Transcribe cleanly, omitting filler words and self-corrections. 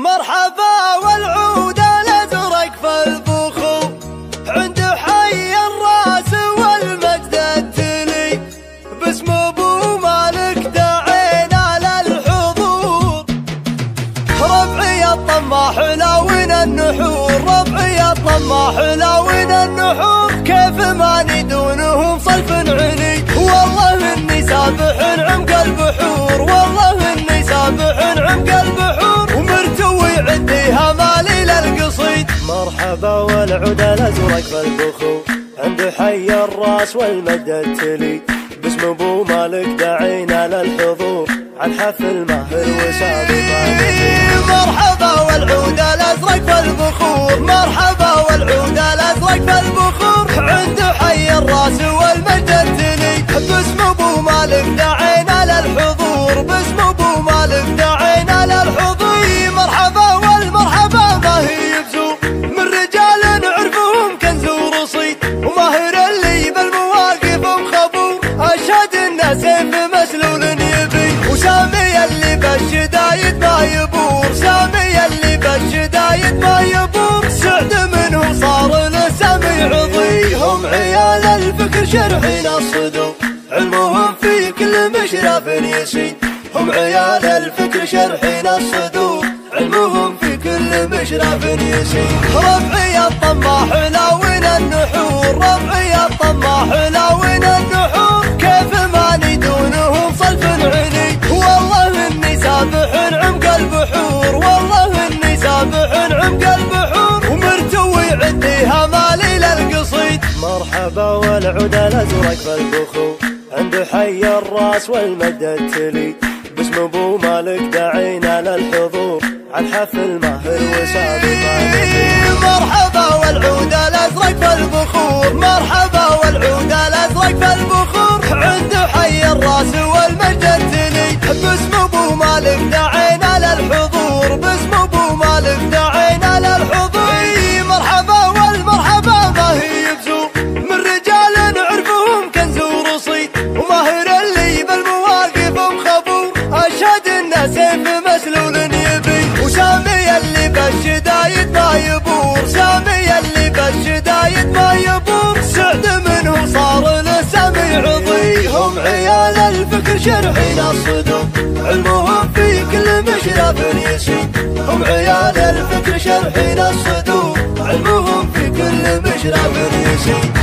مرحبا والعود الازرق في البخور عند حي الراس والمجد التلي باسم ابو مالك دعينا للحضور. ربعي الطماح لاون النحور، ربعي الطماح لاون النحور، كيف ماني دونهم صلف عني، والله اني سابح عمق البحور، والله اني سابح عمق البحور، ومرتوي عندي مالي للقصيد. مرحبا والعود الازرق في البخور عند حي الراس والمجد التلي باسم ابو مالك دعينا للحضور عن حفل ماهر وسابق. مرحبا والعود الازرق في البخور، مرحبا والعود الازرق في البخور عند حي الراس والمجد التلي باسم ابو مالك دعينا للحضور، باسم ابو مالك دعينا للحضور. مرحبا والمرحبا ما هي بزور من رجال نعرفهم كنز ورصيد، وماهر اللي بالمواقف مخبور، اشهد الناس سيف مسلول يبي، وسامي اللي بالشدايد ما يبور، سامي اللي بالشدايد ما يبور، سعد منه صار لسامي عضي. هم عيال الفكر شرحين الصدور علمهم في كل مشرف يسيد، هم عيال الفكر شرحين الصدور علمهم في كل مشرف يسيد. ربعي الطماح لاون النحور، ربعي الطماح لاون النحور، كيف ماني دونهم صلف عني، والله اني سابح عمق البحور، والله اني سابح عمق البحور، ومرتوي عندي مالي للقصيد. مرحبا والعود الازرق في البخور عند حي الراس والمجد التلي باسم ابو مالك دعينا للحضور عن حفل ماهر وسابق. مرحبا والعود الازرق في البخور، مرحبا والعود الازرق في البخور عند حي الراس والمجد التلي باسم ابو مالك دعينا للحضور، باسم ابو مالك دعينا للحضور. مرحبا والمرحبا ما هي بزور من رجال نعرفهم كنز ورصيد، وماهر اللي بالمواقف مخبور، اشهد الناس سيف مسلول يبي، وسامي اللي بالشدايد ما يبور، سامي اللي بالشدايد ما يبور، سعد منه صار لسامي عضي. هم عيال الفكر شرحين الصدور علمهم في كل مشرف يسيد، هم عيال الفكر شرحين الصدور علمهم في كل مشرف يسيد.